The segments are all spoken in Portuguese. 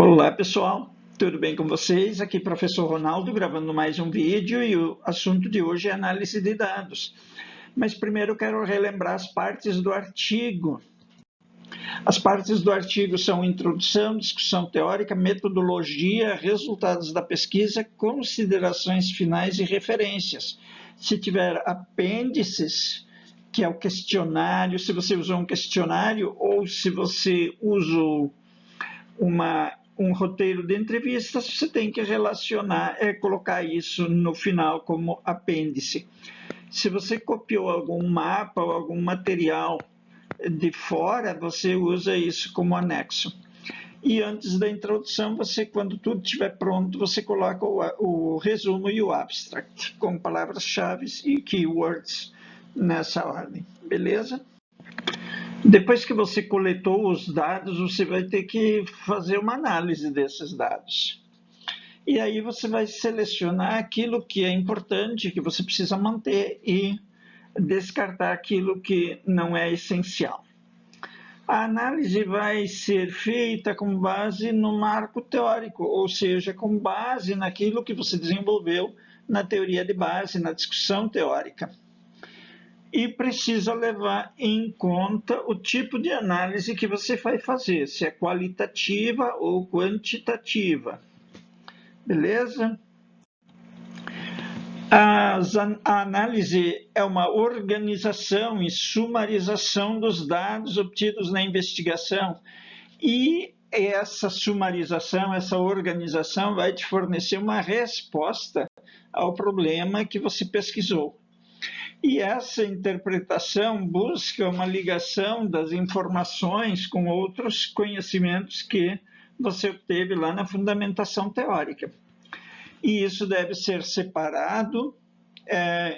Olá pessoal, tudo bem com vocês? Aqui professor Ronaldo gravando mais um vídeo e o assunto de hoje é análise de dados. Mas primeiro eu quero relembrar as partes do artigo. As partes do artigo são introdução, discussão teórica, metodologia, resultados da pesquisa, considerações finais e referências. Se tiver apêndices, que é o questionário, se você usou um questionário ou se você usou um roteiro de entrevistas, você tem que relacionar, colocar isso no final como apêndice. Se você copiou algum mapa ou algum material de fora, você usa isso como anexo. E antes da introdução, você, quando tudo estiver pronto, você coloca o resumo e o abstract, com palavras-chave e keywords nessa ordem, beleza? Depois que você coletou os dados, você vai ter que fazer uma análise desses dados. E aí você vai selecionar aquilo que é importante, que você precisa manter, e descartar aquilo que não é essencial. A análise vai ser feita com base no marco teórico, ou seja, com base naquilo que você desenvolveu na teoria de base, na discussão teórica. E precisa levar em conta o tipo de análise que você vai fazer, se é qualitativa ou quantitativa. Beleza? A análise é uma organização e sumarização dos dados obtidos na investigação. E essa sumarização, essa organização vai te fornecer uma resposta ao problema que você pesquisou. E essa interpretação busca uma ligação das informações com outros conhecimentos que você obteve lá na fundamentação teórica. E isso deve ser separado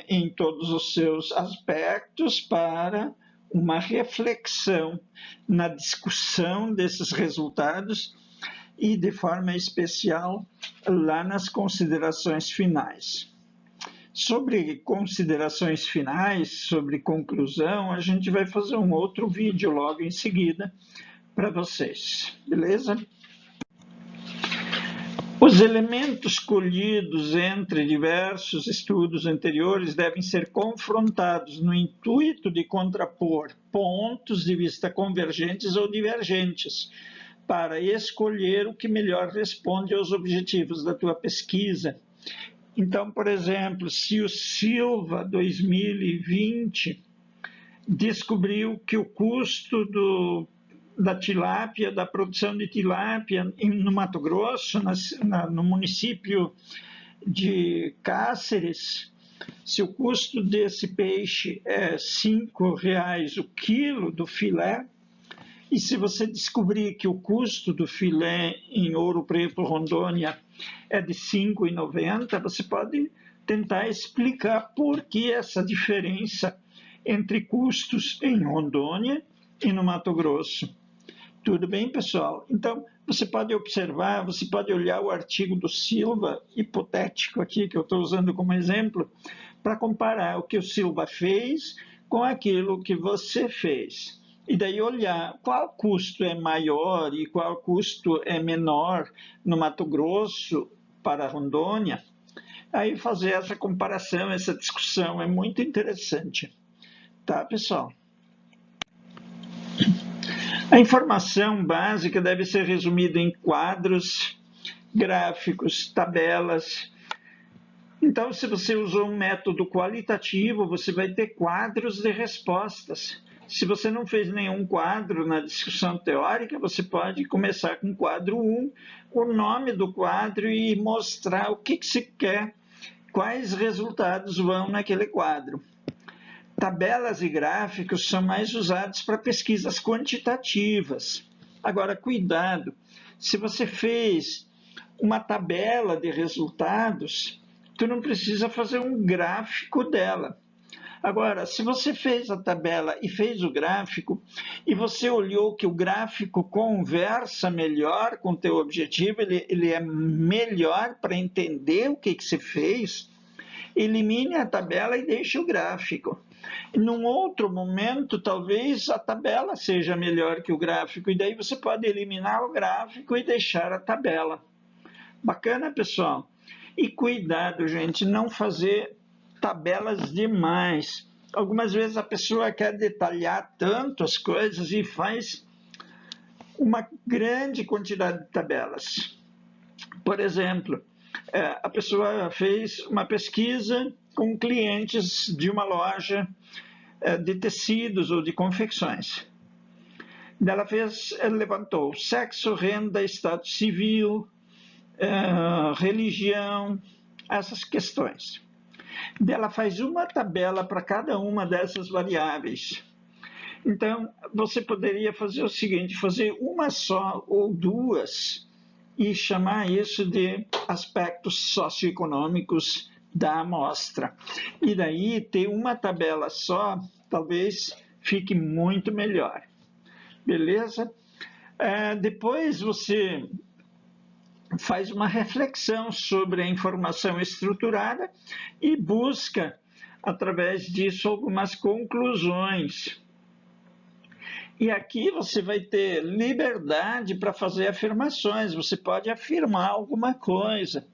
em todos os seus aspectos para uma reflexão na discussão desses resultados e, de forma especial, lá nas considerações finais. Sobre considerações finais, sobre conclusão, a gente vai fazer um outro vídeo logo em seguida para vocês, beleza? Os elementos colhidos entre diversos estudos anteriores devem ser confrontados no intuito de contrapor pontos de vista convergentes ou divergentes, para escolher o que melhor responde aos objetivos da tua pesquisa. Então, por exemplo, se o Silva 2020 descobriu que o custo da tilápia, da produção de tilápia no Mato Grosso, no município de Cáceres, se o custo desse peixe é R$ 5,00 o quilo do filé, e se você descobrir que o custo do filé em Ouro Preto, Rondônia, é de R$ 5,90, você pode tentar explicar por que essa diferença entre custos em Rondônia e no Mato Grosso. Tudo bem, pessoal? Então, você pode observar, você pode olhar o artigo do Silva, hipotético aqui, que eu estou usando como exemplo, para comparar o que o Silva fez com aquilo que você fez. E daí olhar qual custo é maior e qual custo é menor no Mato Grosso para Rondônia. Aí fazer essa comparação, essa discussão é muito interessante. Tá, pessoal? A informação básica deve ser resumida em quadros, gráficos, tabelas. Então, se você usou um método qualitativo, você vai ter quadros de respostas. Se você não fez nenhum quadro na discussão teórica, você pode começar com quadro 1, o nome do quadro e mostrar o que se quer, quais resultados vão naquele quadro. Tabelas e gráficos são mais usados para pesquisas quantitativas. Agora, cuidado, se você fez uma tabela de resultados, tu não precisa fazer um gráfico dela. Agora, se você fez a tabela e fez o gráfico, e você olhou que o gráfico conversa melhor com o teu objetivo, ele é melhor para entender o que você fez, elimine a tabela e deixe o gráfico. E num outro momento, talvez a tabela seja melhor que o gráfico, e daí você pode eliminar o gráfico e deixar a tabela. Bacana, pessoal? E cuidado, gente, não fazer tabelas demais. Algumas vezes a pessoa quer detalhar tanto as coisas e faz uma grande quantidade de tabelas. Por exemplo, a pessoa fez uma pesquisa com clientes de uma loja de tecidos ou de confecções. Ela levantou sexo, renda, estado civil, religião, essas questões. Ela faz uma tabela para cada uma dessas variáveis. Então, você poderia fazer o seguinte, fazer uma só ou duas e chamar isso de aspectos socioeconômicos da amostra. E daí, ter uma tabela só, talvez fique muito melhor. Beleza? Depois você faz uma reflexão sobre a informação estruturada e busca, através disso, algumas conclusões. E aqui você vai ter liberdade para fazer afirmações, você pode afirmar alguma coisa.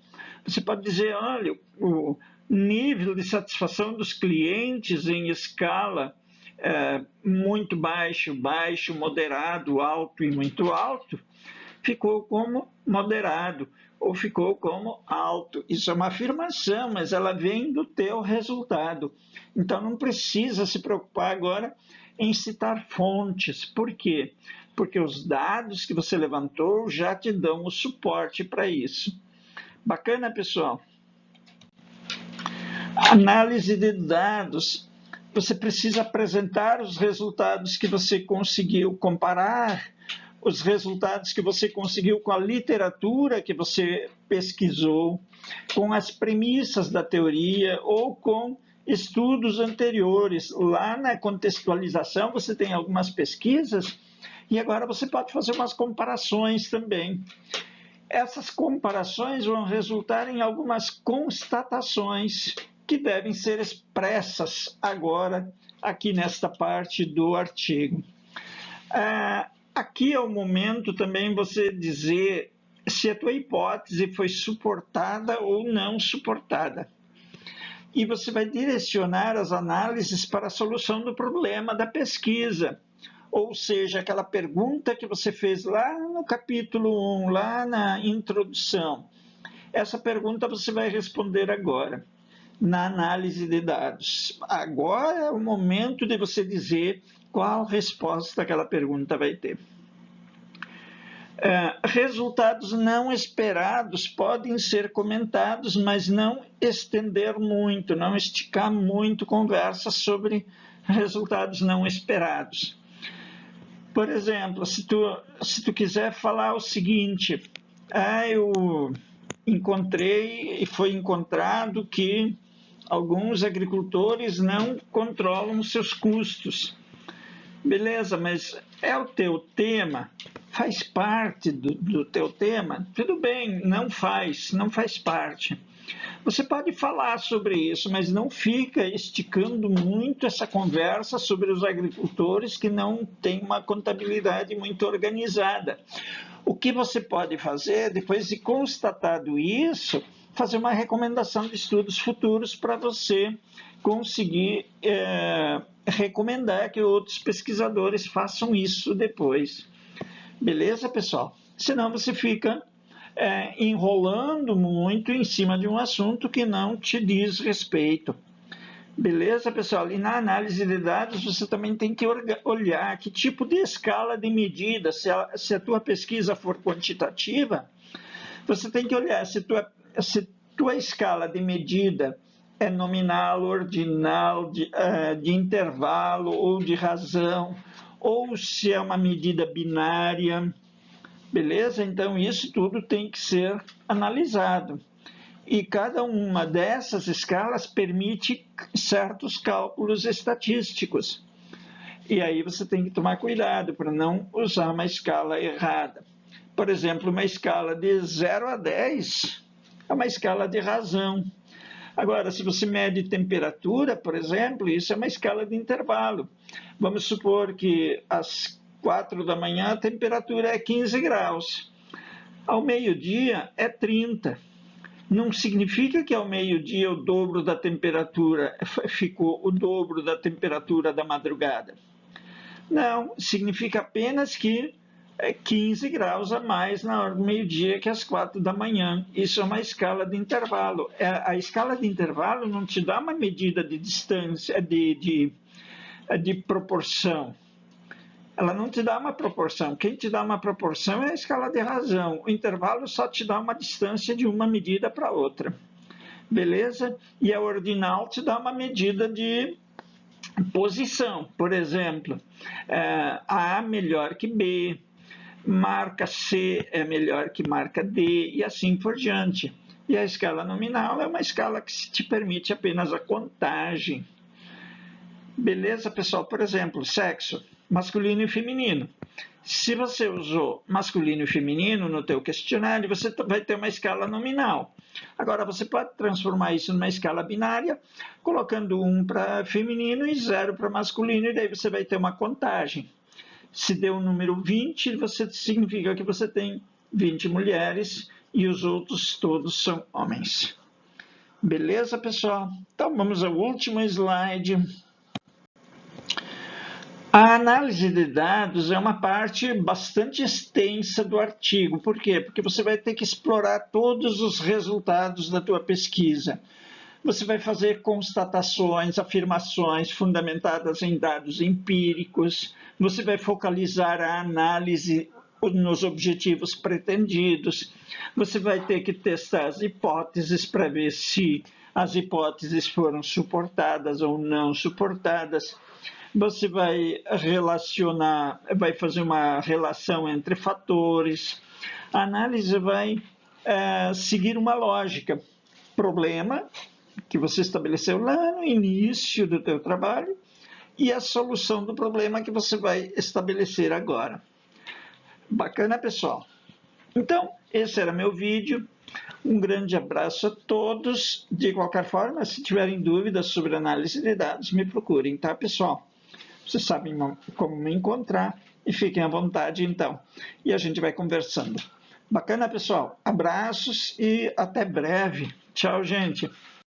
Você pode dizer, olha, o nível de satisfação dos clientes em escala muito baixo, baixo, moderado, alto e muito alto, ficou como moderado ou ficou como alto. Isso é uma afirmação, mas ela vem do teu resultado. Então não precisa se preocupar agora em citar fontes. Por quê? Porque os dados que você levantou já te dão o suporte para isso. Bacana, pessoal? Análise de dados. Você precisa apresentar os resultados que você conseguiu, comparar os resultados que você conseguiu com a literatura que você pesquisou, com as premissas da teoria ou com estudos anteriores. Lá na contextualização você tem algumas pesquisas e agora você pode fazer umas comparações também. Essas comparações vão resultar em algumas constatações que devem ser expressas agora aqui nesta parte do artigo. Aqui é o momento também você dizer se a tua hipótese foi suportada ou não suportada. E você vai direcionar as análises para a solução do problema da pesquisa. Ou seja, aquela pergunta que você fez lá no capítulo 1, lá na introdução. Essa pergunta você vai responder agora, na análise de dados. Agora é o momento de você dizer qual resposta aquela pergunta vai ter. Resultados não esperados podem ser comentados, mas não estender muito, não esticar muito conversa sobre resultados não esperados. Por exemplo, se tu quiser falar o seguinte, eu encontrei e foi encontrado que alguns agricultores não controlam os seus custos. Beleza, mas é o teu tema, faz parte do teu tema? Tudo bem, não faz parte. Você pode falar sobre isso, mas não fica esticando muito essa conversa sobre os agricultores que não têm uma contabilidade muito organizada. O que você pode fazer, depois de constatado isso, fazer uma recomendação de estudos futuros para você conseguir recomendar que outros pesquisadores façam isso depois. Beleza, pessoal? Senão você fica enrolando muito em cima de um assunto que não te diz respeito. Beleza, pessoal? E na análise de dados você também tem que olhar que tipo de escala de medida, se a tua pesquisa for quantitativa, você tem que olhar se tua escala de medida é nominal, ordinal, de intervalo ou de razão, ou se é uma medida binária. Beleza? Então, isso tudo tem que ser analisado. E cada uma dessas escalas permite certos cálculos estatísticos. E aí você tem que tomar cuidado para não usar uma escala errada. Por exemplo, uma escala de 0 a 10 é uma escala de razão. Agora, se você mede temperatura, por exemplo, isso é uma escala de intervalo. Vamos supor que às 4 da manhã a temperatura é 15 graus. Ao meio-dia é 30. Não significa que ao meio-dia o dobro da temperatura ficou o dobro da temperatura da madrugada. Não, significa apenas que é 15 graus a mais na hora do meio-dia que às 4 da manhã. Isso é uma escala de intervalo. A escala de intervalo não te dá uma medida de distância, de proporção. Ela não te dá uma proporção. Quem te dá uma proporção é a escala de razão. O intervalo só te dá uma distância de uma medida para outra. Beleza? E a ordinal te dá uma medida de posição. Por exemplo, A melhor que B, marca C é melhor que marca D, e assim por diante. E a escala nominal é uma escala que te permite apenas a contagem. Beleza, pessoal? Por exemplo, sexo, masculino e feminino. Se você usou masculino e feminino no teu questionário, você vai ter uma escala nominal. Agora, você pode transformar isso numa escala binária, colocando 1 para feminino e 0 para masculino, e daí você vai ter uma contagem. Se deu o número 20, significa que você tem 20 mulheres e os outros todos são homens. Beleza, pessoal? Então, vamos ao último slide. A análise de dados é uma parte bastante extensa do artigo. Por quê? Porque você vai ter que explorar todos os resultados da tua pesquisa. Você vai fazer constatações, afirmações fundamentadas em dados empíricos. Você vai focalizar a análise nos objetivos pretendidos. Você vai ter que testar as hipóteses para ver se as hipóteses foram suportadas ou não suportadas. Você vai fazer uma relação entre fatores. A análise vai seguir uma lógica. Problema, que você estabeleceu lá no início do teu trabalho, e a solução do problema que você vai estabelecer agora. Bacana, pessoal? Então, esse era meu vídeo. Um grande abraço a todos. De qualquer forma, se tiverem dúvidas sobre análise de dados, me procurem, tá, pessoal? Vocês sabem como me encontrar e fiquem à vontade, então. E a gente vai conversando. Bacana, pessoal? Abraços e até breve. Tchau, gente.